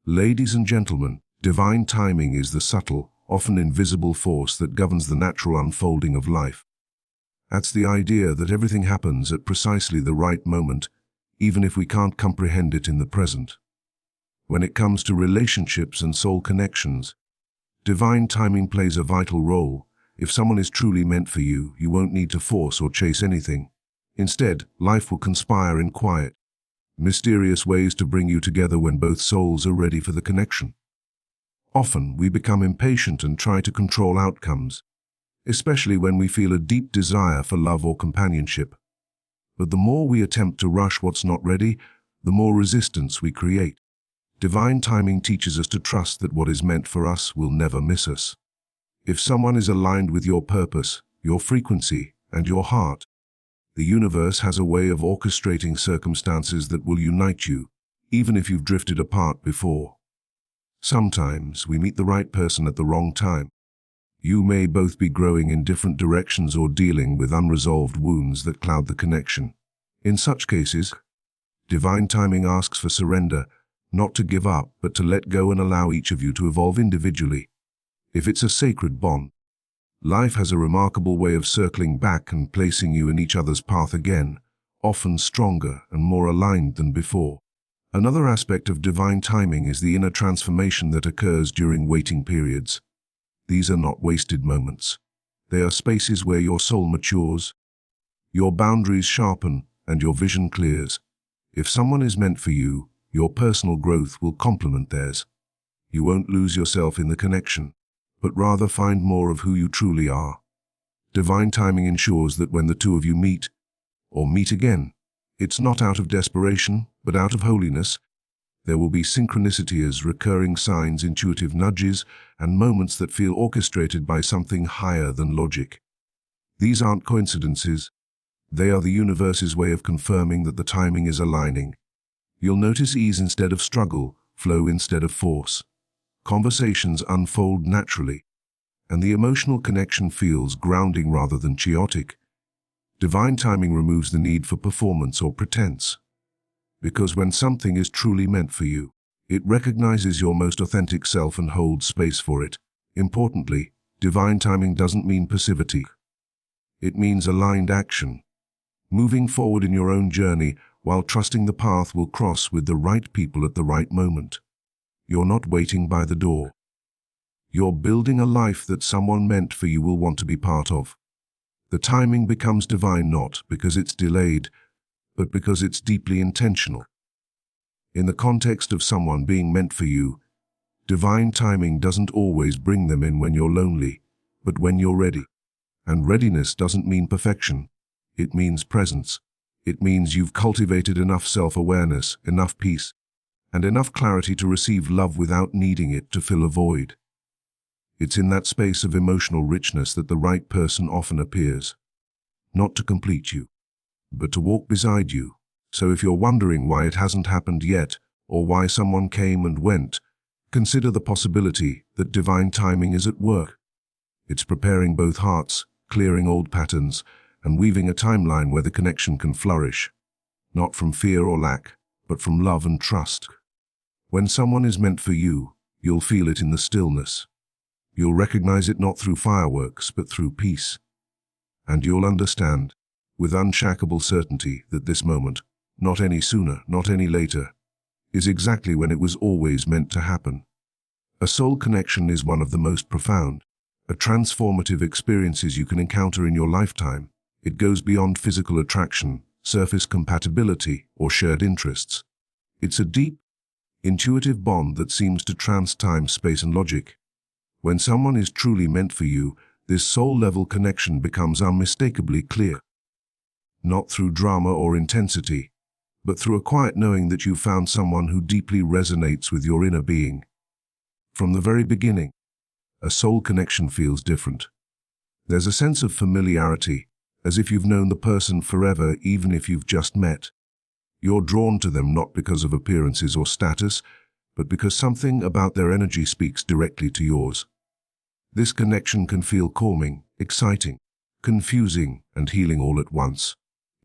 Ladies and gentlemen, divine timing is the subtle, often invisible force that governs the natural unfolding of life. That's the idea that everything happens at precisely the right moment, even if we can't comprehend it in the present. When it comes to relationships and soul connections, divine timing plays a vital role. If someone is truly meant for you, you won't need to force or chase anything. Instead, life will conspire in quiet, mysterious ways to bring you together when both souls are ready for the connection. Often, we become impatient and try to control outcomes, especially when we feel a deep desire for love or companionship. But the more we attempt to rush what's not ready, the more resistance we create. Divine timing teaches us to trust that what is meant for us will never miss us. If someone is aligned with your purpose, your frequency, and your heart, the universe has a way of orchestrating circumstances that will unite you, even if you've drifted apart before. Sometimes we meet the right person at the wrong time. You may both be growing in different directions or dealing with unresolved wounds that cloud the connection. In such cases, divine timing asks for surrender, not to give up, but to let go and allow each of you to evolve individually. If it's a sacred bond, life has a remarkable way of circling back and placing you in each other's path again, often stronger and more aligned than before. Another aspect of divine timing is the inner transformation that occurs during waiting periods. These are not wasted moments. They are spaces where your soul matures, your boundaries sharpen, and your vision clears. If someone is meant for you, your personal growth will complement theirs. You won't lose yourself in the connection, but rather find more of who you truly are. Divine timing ensures that when the two of you meet, or meet again, it's not out of desperation, but out of holiness. There will be synchronicity as recurring signs, intuitive nudges, and moments that feel orchestrated by something higher than logic. These aren't coincidences. They are the universe's way of confirming that the timing is aligning. You'll notice ease instead of struggle, flow instead of force. Conversations unfold naturally, and the emotional connection feels grounding rather than chaotic. Divine timing removes the need for performance or pretense. Because when something is truly meant for you, it recognizes your most authentic self and holds space for it. Importantly, divine timing doesn't mean passivity. It means aligned action, moving forward in your own journey while trusting the path will cross with the right people at the right moment. You're not waiting by the door. You're building a life that someone meant for you will want to be part of. The timing becomes divine not because it's delayed, but because it's deeply intentional. In the context of someone being meant for you, divine timing doesn't always bring them in when you're lonely, but when you're ready. And readiness doesn't mean perfection. It means presence. It means you've cultivated enough self-awareness, enough peace, and enough clarity to receive love without needing it to fill a void. It's in that space of emotional richness that the right person often appears, not to complete you, but to walk beside you. So if you're wondering why it hasn't happened yet, or why someone came and went, consider the possibility that divine timing is at work. It's preparing both hearts, clearing old patterns, and weaving a timeline where the connection can flourish, not from fear or lack, but from love and trust. When someone is meant for you, you'll feel it in the stillness. You'll recognize it not through fireworks, but through peace. And you'll understand, with unshakable certainty, that this moment, not any sooner, not any later, is exactly when it was always meant to happen. A soul connection is one of the most profound, transformative experiences you can encounter in your lifetime. It goes beyond physical attraction, surface compatibility, or shared interests. It's a deep, intuitive bond that seems to trans time, space, and logic. When someone is truly meant for you, this soul-level connection becomes unmistakably clear. Not through drama or intensity, but through a quiet knowing that you've found someone who deeply resonates with your inner being. From the very beginning, a soul connection feels different. There's a sense of familiarity, as if you've known the person forever, even if you've just met. You're drawn to them not because of appearances or status, but because something about their energy speaks directly to yours. This connection can feel calming, exciting, confusing, and healing all at once.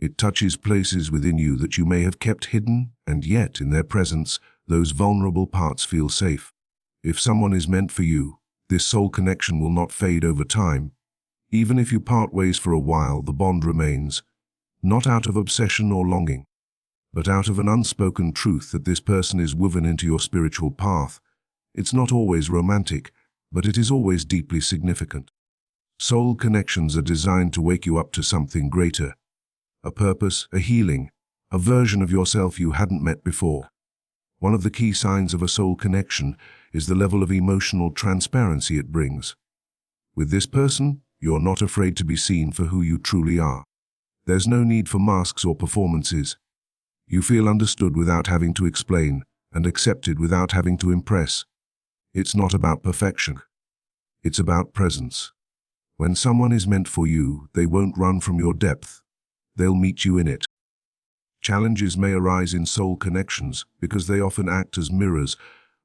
It touches places within you that you may have kept hidden, and yet, in their presence, Those vulnerable parts feel safe. If someone is meant for you, this soul connection will not fade over time. Even if you part ways for a while, the bond remains, not out of obsession or longing, but out of an unspoken truth that this person is woven into your spiritual path. It's not always romantic, but it is always deeply significant. Soul connections are designed to wake you up to something greater, a purpose, a healing, a version of yourself you hadn't met before. One of the key signs of a soul connection is the level of emotional transparency it brings. With this person, you're not afraid to be seen for who you truly are. There's no need for masks or performances. You feel understood without having to explain, and accepted without having to impress. It's not about perfection. It's about presence. When someone is meant for you, they won't run from your depth. They'll meet you in it. Challenges may arise in soul connections because they often act as mirrors,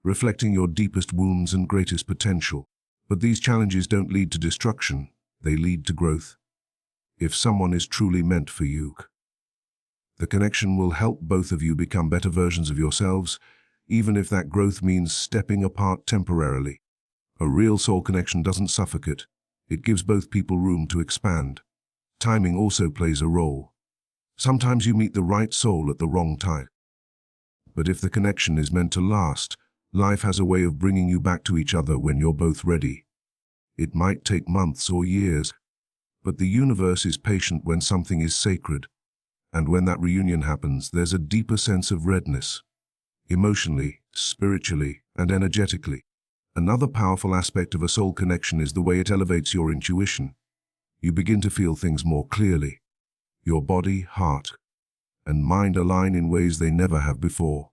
reflecting your deepest wounds and greatest potential. But these challenges don't lead to destruction, they lead to growth. If someone is truly meant for you, the connection will help both of you become better versions of yourselves, even if that growth means stepping apart temporarily. A real soul connection doesn't suffocate. It gives both people room to expand. Timing also plays a role. Sometimes you meet the right soul at the wrong time. But if the connection is meant to last, life has a way of bringing you back to each other when you're both ready. It might take months or years, but the universe is patient when something is sacred. And when that reunion happens, there's a deeper sense of readiness, emotionally, spiritually, and energetically. Another powerful aspect of a soul connection is the way it elevates your intuition. You begin to feel things more clearly. Your body, heart, and mind align in ways they never have before.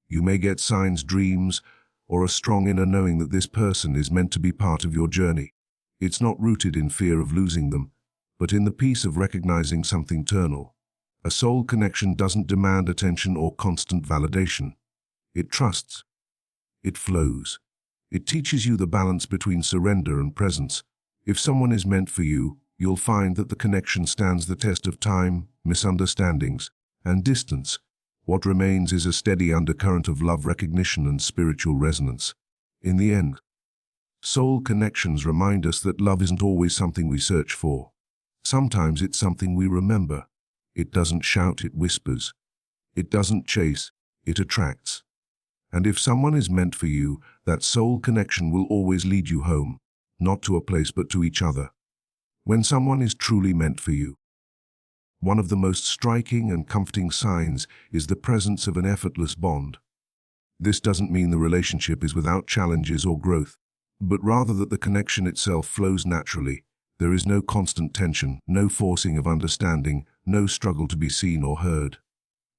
You may get signs, dreams, or a strong inner knowing that this person is meant to be part of your journey. It's not rooted in fear of losing them, but in the peace of recognizing something eternal. A soul connection doesn't demand attention or constant validation. It trusts. It flows. It teaches you the balance between surrender and presence. If someone is meant for you, you'll find that the connection stands the test of time, misunderstandings, and distance. What remains is a steady undercurrent of love, recognition, and spiritual resonance. In the end, soul connections remind us that love isn't always something we search for. Sometimes it's something we remember. It doesn't shout, it whispers. It doesn't chase, it attracts. And if someone is meant for you, that soul connection will always lead you home, not to a place but to each other. When someone is truly meant for you, one of the most striking and comforting signs is the presence of an effortless bond. This doesn't mean the relationship is without challenges or growth, but rather that the connection itself flows naturally. There is no constant tension, no forcing of understanding, no struggle to be seen or heard.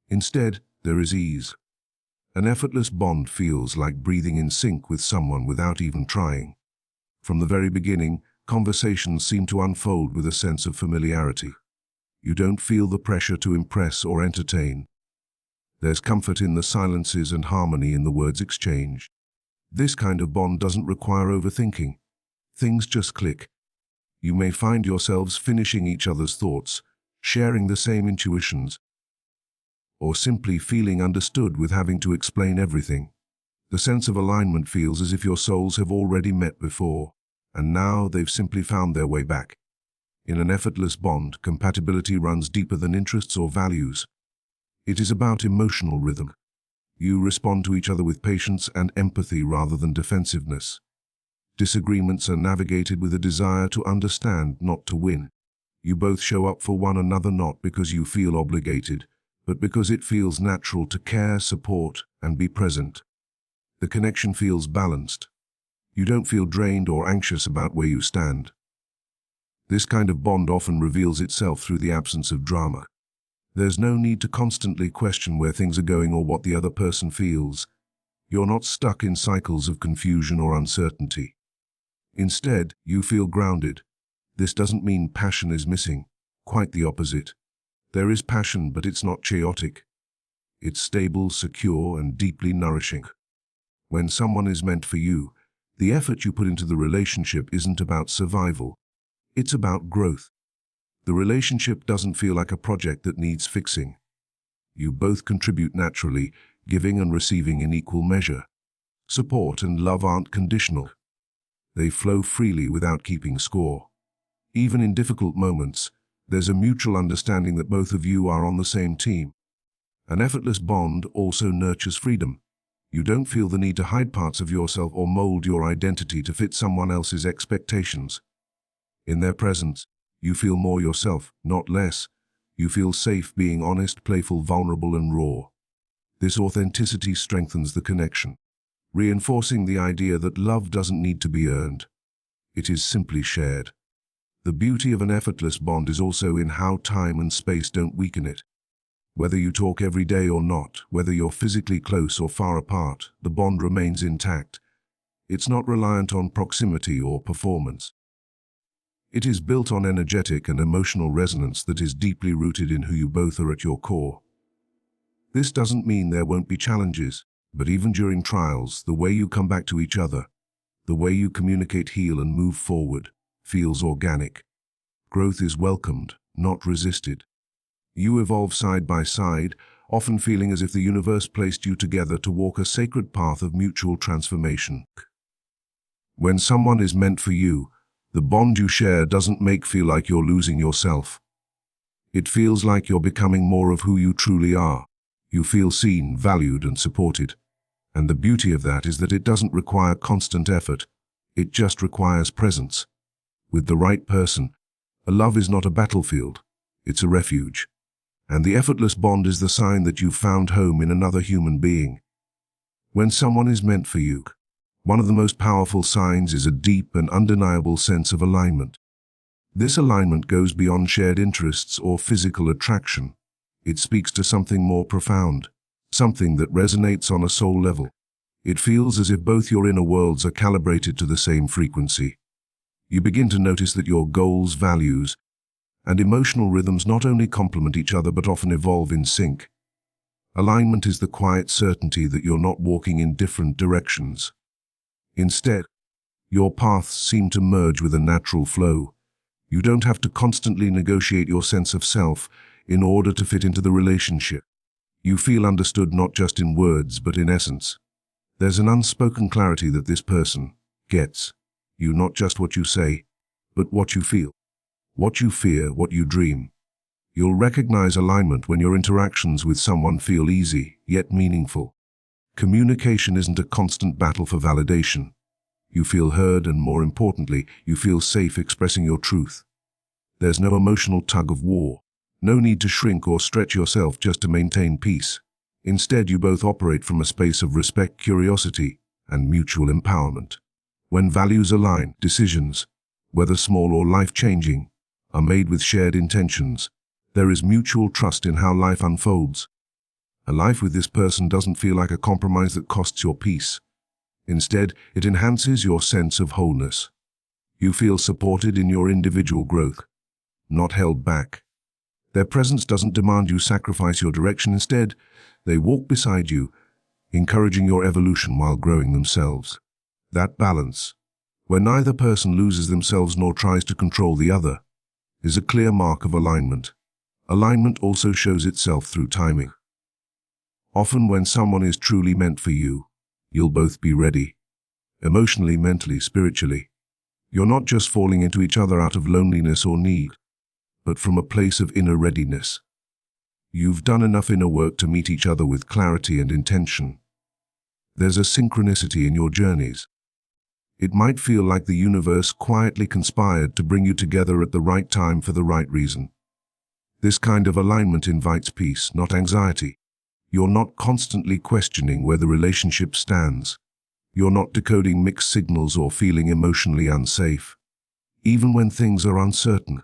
Instead, there is ease. An effortless bond feels like breathing in sync with someone without even trying. From the very beginning, conversations seem to unfold with a sense of familiarity. You don't feel the pressure to impress or entertain. There's comfort in the silences and harmony in the words exchanged. This kind of bond doesn't require overthinking. Things just click. You may find yourselves finishing each other's thoughts, sharing the same intuitions, or simply feeling understood with having to explain everything. The sense of alignment feels as if your souls have already met before, and now they've simply found their way back. In an effortless bond, compatibility runs deeper than interests or values. It is about emotional rhythm. You respond to each other with patience and empathy rather than defensiveness. Disagreements are navigated with a desire to understand, not to win. You both show up for one another not because you feel obligated, but because it feels natural to care, support, and be present. The connection feels balanced. You don't feel drained or anxious about where you stand. This kind of bond often reveals itself through the absence of drama. There's no need to constantly question where things are going or what the other person feels. You're not stuck in cycles of confusion or uncertainty. Instead, you feel grounded. This doesn't mean passion is missing. Quite the opposite. There is passion, but it's not chaotic. It's stable, secure, and deeply nourishing. When someone is meant for you, the effort you put into the relationship isn't about survival. It's about growth. The relationship doesn't feel like a project that needs fixing. You both contribute naturally, giving and receiving in equal measure. Support and love aren't conditional. They flow freely without keeping score. Even in difficult moments, there's a mutual understanding that both of you are on the same team. An effortless bond also nurtures freedom. You don't feel the need to hide parts of yourself or mold your identity to fit someone else's expectations. In their presence, you feel more yourself, not less. You feel safe being honest, playful, vulnerable, and raw. This authenticity strengthens the connection, reinforcing the idea that love doesn't need to be earned. It is simply shared. The beauty of an effortless bond is also in how time and space don't weaken it. Whether you talk every day or not, whether you're physically close or far apart, the bond remains intact. It's not reliant on proximity or performance. It is built on energetic and emotional resonance that is deeply rooted in who you both are at your core. This doesn't mean there won't be challenges, but even during trials, the way you come back to each other, the way you communicate, heal, and move forward, feels organic. Growth is welcomed, not resisted. You evolve side by side, often feeling as if the universe placed you together to walk a sacred path of mutual transformation. When someone is meant for you, the bond you share doesn't feel like you're losing yourself. It feels like you're becoming more of who you truly are. You feel seen, valued, and supported. And the beauty of that is that it doesn't require constant effort. It just requires presence. With the right person, a love is not a battlefield, it's a refuge. And the effortless bond is the sign that you've found home in another human being. When someone is meant for you, one of the most powerful signs is a deep and undeniable sense of alignment. This alignment goes beyond shared interests or physical attraction. It speaks to something more profound, something that resonates on a soul level. It feels as if both your inner worlds are calibrated to the same frequency. You begin to notice that your goals, values, and emotional rhythms not only complement each other but often evolve in sync. Alignment is the quiet certainty that you're not walking in different directions. Instead, your paths seem to merge with a natural flow. You don't have to constantly negotiate your sense of self in order to fit into the relationship. You feel understood not just in words but in essence. There's an unspoken clarity that this person gets you, not just what you say, but what you feel, what you fear, what you dream. You'll recognize alignment when your interactions with someone feel easy, yet meaningful. Communication isn't a constant battle for validation. You feel heard and, more importantly, you feel safe expressing your truth. There's no emotional tug of war. No need to shrink or stretch yourself just to maintain peace. Instead, you both operate from a space of respect, curiosity, and mutual empowerment. When values align, decisions, whether small or life-changing, are made with shared intentions. There is mutual trust in how life unfolds. A life with this person doesn't feel like a compromise that costs your peace. Instead, it enhances your sense of wholeness. You feel supported in your individual growth, not held back. Their presence doesn't demand you sacrifice your direction. Instead, they walk beside you, encouraging your evolution while growing themselves. That balance, where neither person loses themselves nor tries to control the other, is a clear mark of alignment. Alignment also shows itself through timing. Often when someone is truly meant for you, you'll both be ready. Emotionally, mentally, spiritually. You're not just falling into each other out of loneliness or need, but from a place of inner readiness. You've done enough inner work to meet each other with clarity and intention. There's a synchronicity in your journeys. It might feel like the universe quietly conspired to bring you together at the right time for the right reason. This kind of alignment invites peace, not anxiety. You're not constantly questioning where the relationship stands. You're not decoding mixed signals or feeling emotionally unsafe. Even when things are uncertain,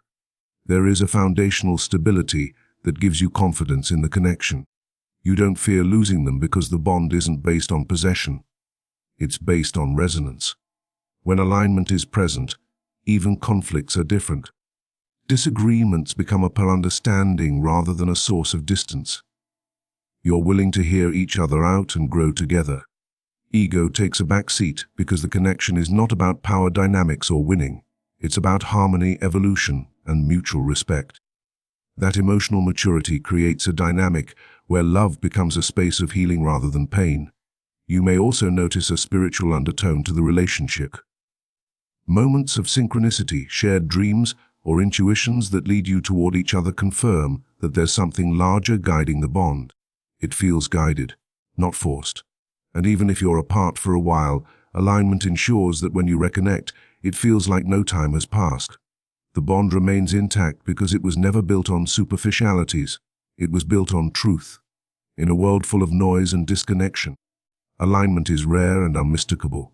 there is a foundational stability that gives you confidence in the connection. You don't fear losing them because the bond isn't based on possession. It's based on resonance. When alignment is present, even conflicts are different. Disagreements become a understanding rather than a source of distance. You're willing to hear each other out and grow together. Ego takes a back seat because the connection is not about power dynamics or winning. It's about harmony, evolution, and mutual respect. That emotional maturity creates a dynamic where love becomes a space of healing rather than pain. You may also notice a spiritual undertone to the relationship. Moments of synchronicity, shared dreams, or intuitions that lead you toward each other confirm that there's something larger guiding the bond. It feels guided, not forced. And even if you're apart for a while, alignment ensures that when you reconnect, it feels like no time has passed. The bond remains intact because it was never built on superficialities. It was built on truth. In a world full of noise and disconnection, alignment is rare and unmistakable.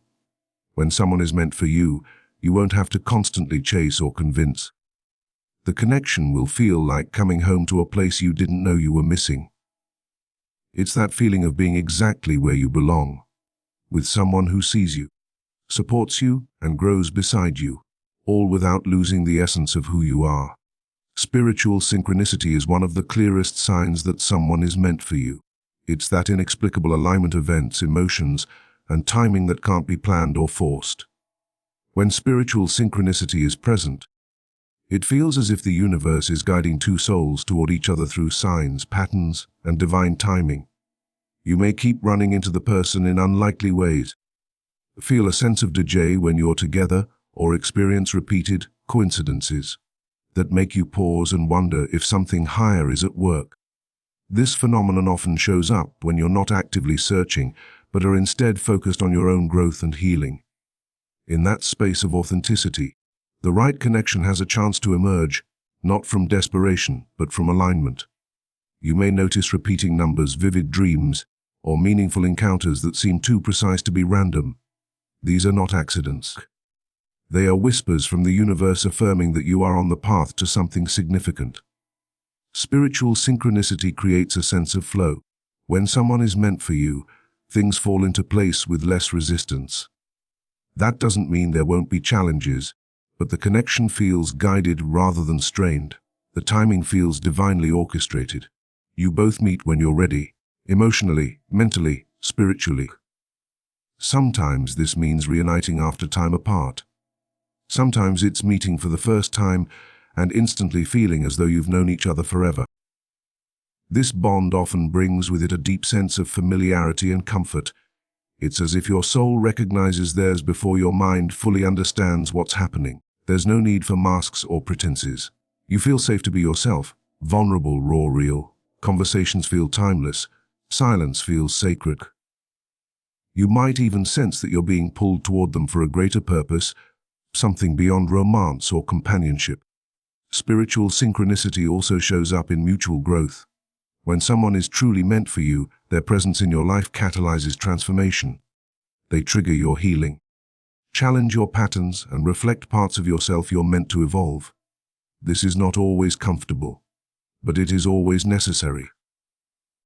When someone is meant for you, you won't have to constantly chase or convince. The connection will feel like coming home to a place you didn't know you were missing. It's that feeling of being exactly where you belong, with someone who sees you, supports you, and grows beside you, all without losing the essence of who you are. Spiritual synchronicity is one of the clearest signs that someone is meant for you. It's that inexplicable alignment of events, emotions, and timing that can't be planned or forced. When spiritual synchronicity is present, it feels as if the universe is guiding two souls toward each other through signs, patterns, and divine timing. You may keep running into the person in unlikely ways, feel a sense of déjà when you're together, or experience repeated coincidences that make you pause and wonder if something higher is at work. This phenomenon often shows up when you're not actively searching, but are instead focused on your own growth and healing. In that space of authenticity, the right connection has a chance to emerge, not from desperation, but from alignment. You may notice repeating numbers, vivid dreams, or meaningful encounters that seem too precise to be random. These are not accidents. They are whispers from the universe affirming that you are on the path to something significant. Spiritual synchronicity creates a sense of flow. When someone is meant for you, things fall into place with less resistance. That doesn't mean there won't be challenges, but the connection feels guided rather than strained. The timing feels divinely orchestrated. You both meet when you're ready, emotionally, mentally, spiritually. Sometimes this means reuniting after time apart. Sometimes it's meeting for the first time and instantly feeling as though you've known each other forever. This bond often brings with it a deep sense of familiarity and comfort. It's as if your soul recognizes theirs before your mind fully understands what's happening. There's no need for masks or pretenses. You feel safe to be yourself, vulnerable, raw, real. Conversations feel timeless. Silence feels sacred. You might even sense that you're being pulled toward them for a greater purpose, something beyond romance or companionship. Spiritual synchronicity also shows up in mutual growth. When someone is truly meant for you, their presence in your life catalyzes transformation. They trigger your healing, challenge your patterns, and reflect parts of yourself you're meant to evolve. This is not always comfortable, but it is always necessary.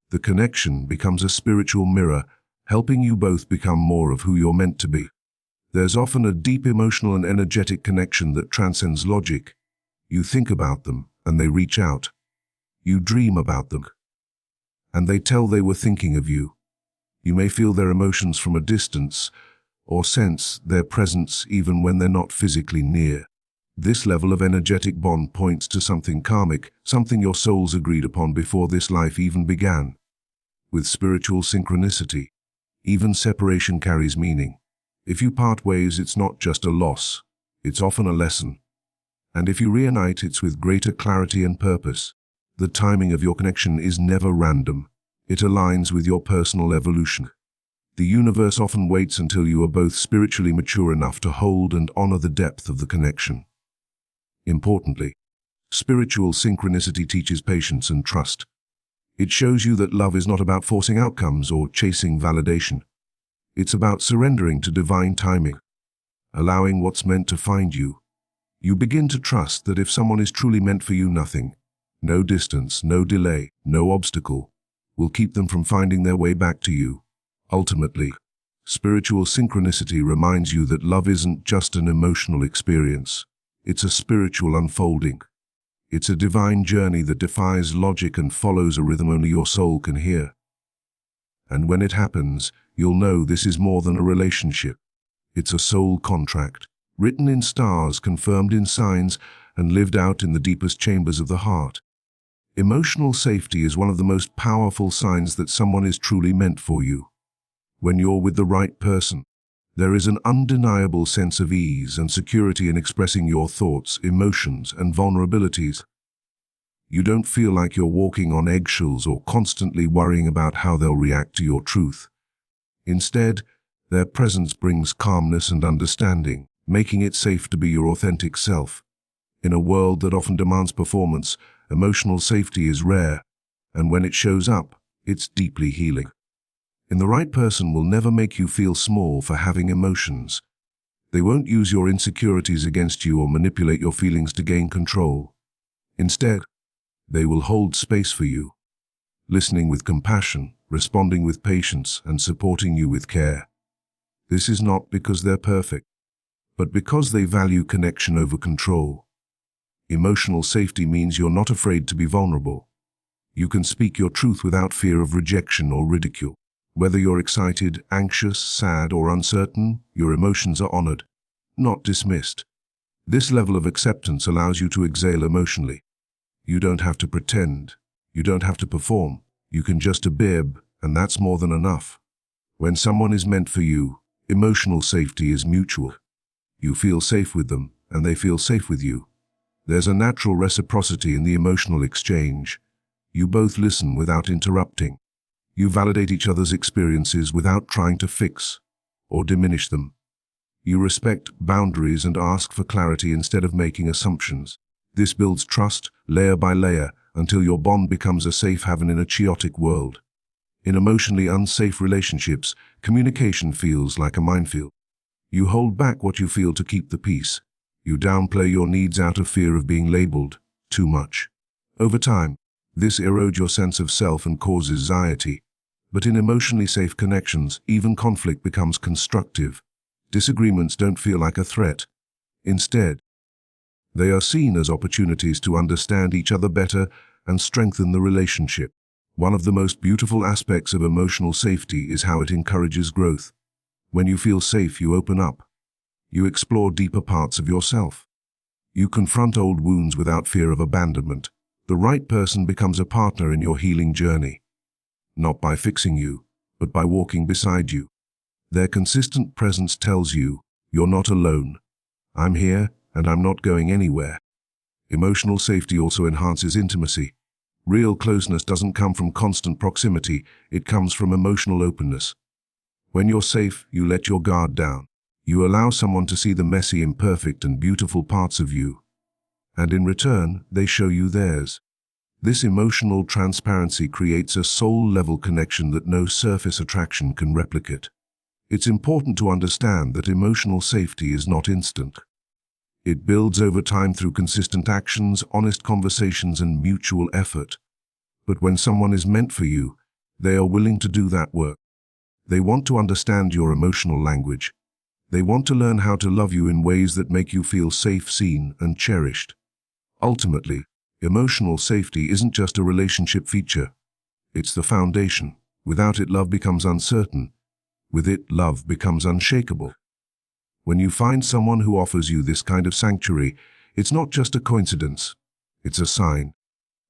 The connection becomes a spiritual mirror, helping you both become more of who you're meant to be. There's often a deep emotional and energetic connection that transcends logic. You think about them, and they reach out. You dream about them, and they tell they were thinking of you. You may feel their emotions from a distance, or sense their presence even when they're not physically near. This level of energetic bond points to something karmic, something your souls agreed upon before this life even began. With spiritual synchronicity, even separation carries meaning. If you part ways, it's not just a loss, it's often a lesson. And if you reunite, it's with greater clarity and purpose. The timing of your connection is never random. It aligns with your personal evolution. The universe often waits until you are both spiritually mature enough to hold and honor the depth of the connection. Importantly, spiritual synchronicity teaches patience and trust. It shows you that love is not about forcing outcomes or chasing validation. It's about surrendering to divine timing, allowing what's meant to find you. You begin to trust that if someone is truly meant for you, nothing, no distance, no delay, no obstacle, will keep them from finding their way back to you. Ultimately, spiritual synchronicity reminds you that love isn't just an emotional experience. It's a spiritual unfolding. It's a divine journey that defies logic and follows a rhythm only your soul can hear. And when it happens, you'll know this is more than a relationship. It's a soul contract, written in stars, confirmed in signs, and lived out in the deepest chambers of the heart. Emotional safety is one of the most powerful signs that someone is truly meant for you. When you're with the right person, there is an undeniable sense of ease and security in expressing your thoughts, emotions, and vulnerabilities. You don't feel like you're walking on eggshells or constantly worrying about how they'll react to your truth. Instead, their presence brings calmness and understanding, making it safe to be your authentic self. In a world that often demands performance, emotional safety is rare, and when it shows up, it's deeply healing. The right person will never make you feel small for having emotions. They won't use your insecurities against you or manipulate your feelings to gain control. Instead, they will hold space for you, listening with compassion, responding with patience, and supporting you with care. This is not because they're perfect, but because they value connection over control. Emotional safety means you're not afraid to be vulnerable. You can speak your truth without fear of rejection or ridicule. Whether you're excited, anxious, sad, or uncertain, your emotions are honored, not dismissed. This level of acceptance allows you to exhale emotionally. You don't have to pretend. You don't have to perform. You can just absorb, and that's more than enough. When someone is meant for you, emotional safety is mutual. You feel safe with them, and they feel safe with you. There's a natural reciprocity in the emotional exchange. You both listen without interrupting. You validate each other's experiences without trying to fix or diminish them. You respect boundaries and ask for clarity instead of making assumptions. This builds trust, layer by layer, until your bond becomes a safe haven in a chaotic world. In emotionally unsafe relationships, communication feels like a minefield. You hold back what you feel to keep the peace. You downplay your needs out of fear of being labeled too much. Over time, this erodes your sense of self and causes anxiety. But in emotionally safe connections, even conflict becomes constructive. Disagreements don't feel like a threat. Instead, they are seen as opportunities to understand each other better and strengthen the relationship. One of the most beautiful aspects of emotional safety is how it encourages growth. When you feel safe, you open up. You explore deeper parts of yourself. You confront old wounds without fear of abandonment. The right person becomes a partner in your healing journey. Not by fixing you, but by walking beside you. Their consistent presence tells you, you're not alone. I'm here, and I'm not going anywhere. Emotional safety also enhances intimacy. Real closeness doesn't come from constant proximity, it comes from emotional openness. When you're safe, you let your guard down. You allow someone to see the messy, imperfect, and beautiful parts of you. And in return, they show you theirs. This emotional transparency creates a soul-level connection that no surface attraction can replicate. It's important to understand that emotional safety is not instant. It builds over time through consistent actions, honest conversations, and mutual effort. But when someone is meant for you, they are willing to do that work. They want to understand your emotional language. They want to learn how to love you in ways that make you feel safe, seen, and cherished. Ultimately, emotional safety isn't just a relationship feature. It's the foundation. Without it, love becomes uncertain. With it, love becomes unshakable. When you find someone who offers you this kind of sanctuary, it's not just a coincidence. It's a sign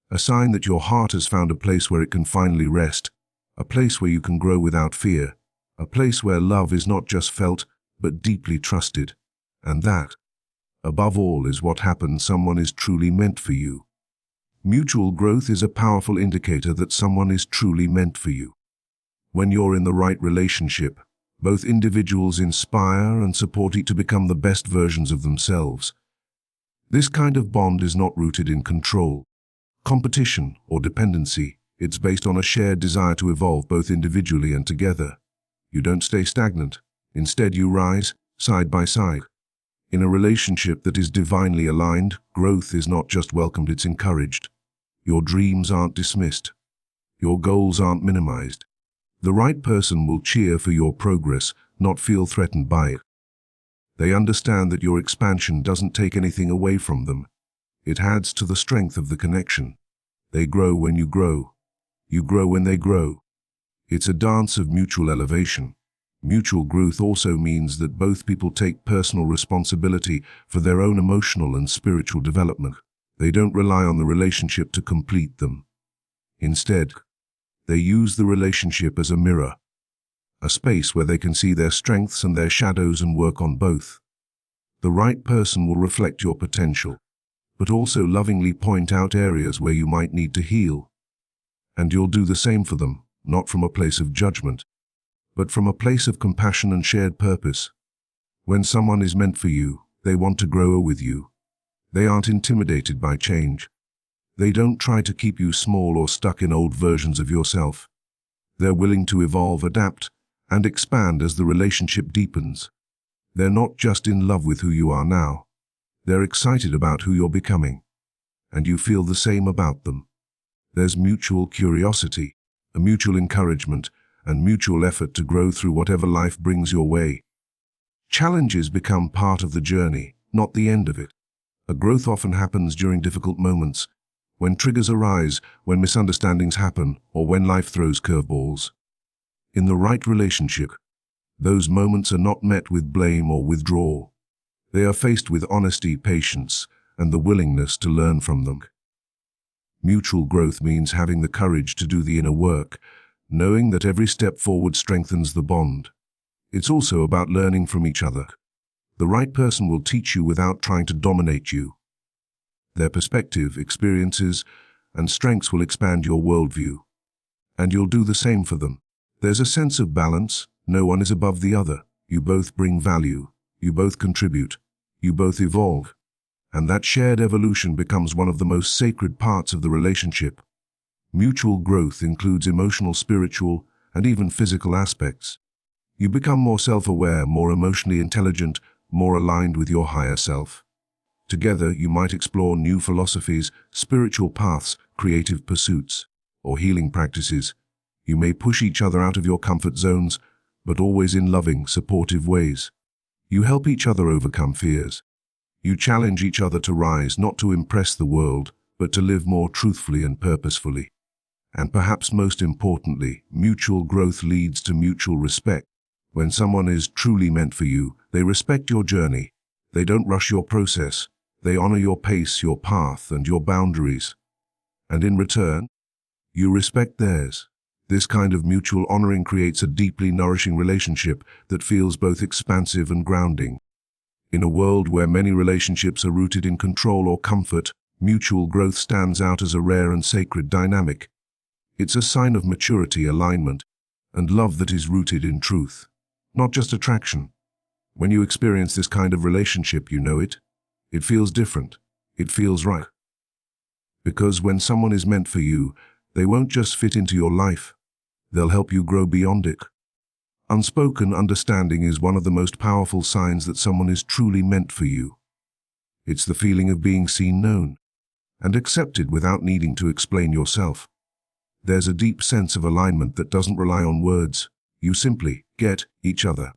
that your heart has found a place where it can finally rest, a place where you can grow without fear, a place where love is not just felt, but deeply trusted. And that, above all, is what happens someone is truly meant for you. Mutual growth is a powerful indicator that someone is truly meant for you. When you're in the right relationship, both individuals inspire and support each to become the best versions of themselves. This kind of bond is not rooted in control, competition, or dependency. It's based on a shared desire to evolve both individually and together. You don't stay stagnant. Instead, you rise, side by side. In a relationship that is divinely aligned, growth is not just welcomed, it's encouraged. Your dreams aren't dismissed. Your goals aren't minimized. The right person will cheer for your progress, not feel threatened by it. They understand that your expansion doesn't take anything away from them. It adds to the strength of the connection. They grow when you grow. You grow when they grow. It's a dance of mutual elevation. Mutual growth also means that both people take personal responsibility for their own emotional and spiritual development. They don't rely on the relationship to complete them. Instead, they use the relationship as a mirror, a space where they can see their strengths and their shadows and work on both. The right person will reflect your potential, but also lovingly point out areas where you might need to heal. And you'll do the same for them, not from a place of judgment, but from a place of compassion and shared purpose. When someone is meant for you, they want to grow with you. They aren't intimidated by change. They don't try to keep you small or stuck in old versions of yourself. They're willing to evolve, adapt, and expand as the relationship deepens. They're not just in love with who you are now. They're excited about who you're becoming. And you feel the same about them. There's mutual curiosity, a mutual encouragement, and mutual effort to grow through whatever life brings your way. Challenges become part of the journey, not the end of it. A growth often happens during difficult moments, when triggers arise, when misunderstandings happen, or when life throws curveballs. In the right relationship, those moments are not met with blame or withdrawal. They are faced with honesty, patience, and the willingness to learn from them. Mutual growth means having the courage to do the inner work, knowing that every step forward strengthens the bond. It's also about learning from each other. The right person will teach you without trying to dominate you. Their perspective, experiences, and strengths will expand your worldview. And you'll do the same for them. There's a sense of balance. No one is above the other. You both bring value. You both contribute. You both evolve. And that shared evolution becomes one of the most sacred parts of the relationship. Mutual growth includes emotional, spiritual, and even physical aspects. You become more self-aware, more emotionally intelligent, more aligned with your higher self. Together, you might explore new philosophies, spiritual paths, creative pursuits, or healing practices. You may push each other out of your comfort zones, but always in loving, supportive ways. You help each other overcome fears. You challenge each other to rise, not to impress the world, but to live more truthfully and purposefully. And perhaps most importantly, mutual growth leads to mutual respect. When someone is truly meant for you, they respect your journey. They don't rush your process. They honor your pace, your path, and your boundaries. And in return, you respect theirs. This kind of mutual honoring creates a deeply nourishing relationship that feels both expansive and grounding. In a world where many relationships are rooted in control or comfort, mutual growth stands out as a rare and sacred dynamic. It's a sign of maturity, alignment, and love that is rooted in truth, not just attraction. When you experience this kind of relationship, you know it. It feels different. It feels right. Because when someone is meant for you, they won't just fit into your life. They'll help you grow beyond it. Unspoken understanding is one of the most powerful signs that someone is truly meant for you. It's the feeling of being seen, known, and accepted without needing to explain yourself. There's a deep sense of alignment that doesn't rely on words. You simply get each other.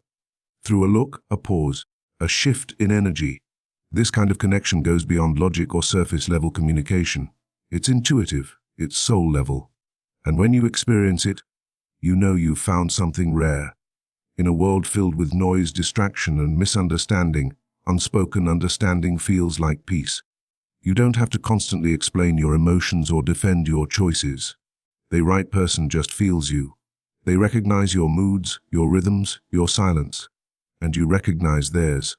Through a look, a pause, a shift in energy. This kind of connection goes beyond logic or surface-level communication. It's intuitive, it's soul-level. And when you experience it, you know you've found something rare. In a world filled with noise, distraction, and misunderstanding, unspoken understanding feels like peace. You don't have to constantly explain your emotions or defend your choices. The right person just feels you. They recognize your moods, your rhythms, your silence, and you recognize theirs.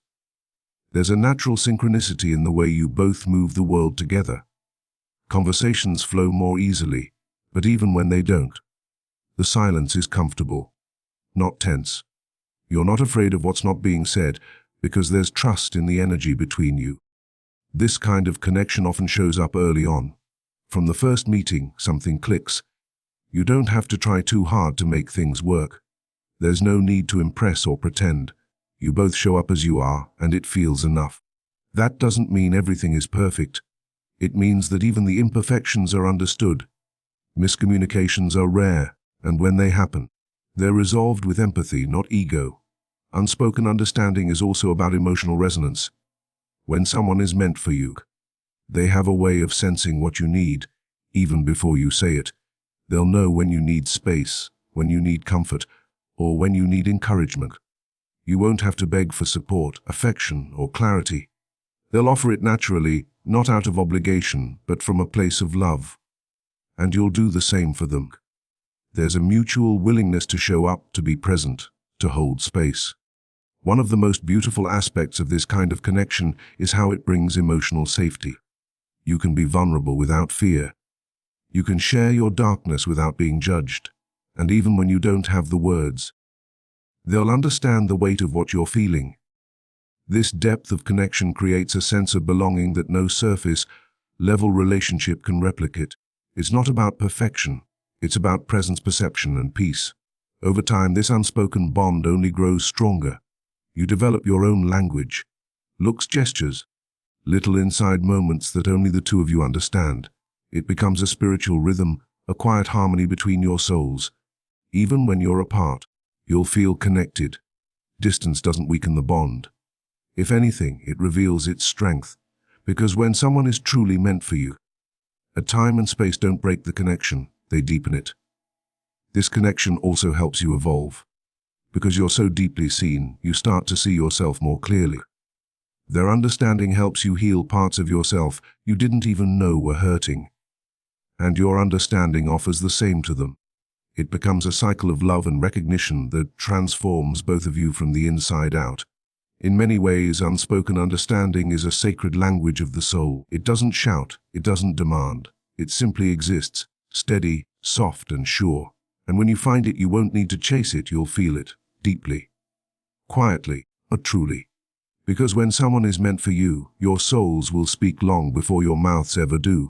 There's a natural synchronicity in the way you both move the world together. Conversations flow more easily, but even when they don't, the silence is comfortable, not tense. You're not afraid of what's not being said because there's trust in the energy between you. This kind of connection often shows up early on. From the first meeting, something clicks. You don't have to try too hard to make things work. There's no need to impress or pretend. You both show up as you are, and it feels enough. That doesn't mean everything is perfect. It means that even the imperfections are understood. Miscommunications are rare, and when they happen, they're resolved with empathy, not ego. Unspoken understanding is also about emotional resonance. When someone is meant for you, they have a way of sensing what you need, even before you say it. They'll know when you need space, when you need comfort, or when you need encouragement. You won't have to beg for support, affection, or clarity. They'll offer it naturally, not out of obligation, but from a place of love. And you'll do the same for them. There's a mutual willingness to show up, to be present, to hold space. One of the most beautiful aspects of this kind of connection is how it brings emotional safety. You can be vulnerable without fear. You can share your darkness without being judged. And even when you don't have the words, they'll understand the weight of what you're feeling. This depth of connection creates a sense of belonging that no surface-level relationship can replicate. It's not about perfection. It's about presence, perception, and peace. Over time, this unspoken bond only grows stronger. You develop your own language, looks, gestures, little inside moments that only the two of you understand. It becomes a spiritual rhythm, a quiet harmony between your souls. Even when you're apart, you'll feel connected. Distance doesn't weaken the bond. If anything, it reveals its strength, because when someone is truly meant for you, time and space don't break the connection, they deepen it. This connection also helps you evolve. Because you're so deeply seen, you start to see yourself more clearly. Their understanding helps you heal parts of yourself you didn't even know were hurting. And your understanding offers the same to them. It becomes a cycle of love and recognition that transforms both of you from the inside out. In many ways, unspoken understanding is a sacred language of the soul. It doesn't shout, it doesn't demand. It simply exists, steady, soft, and sure. And when you find it, you won't need to chase it, you'll feel it, deeply, quietly, but truly. Because when someone is meant for you, your souls will speak long before your mouths ever do.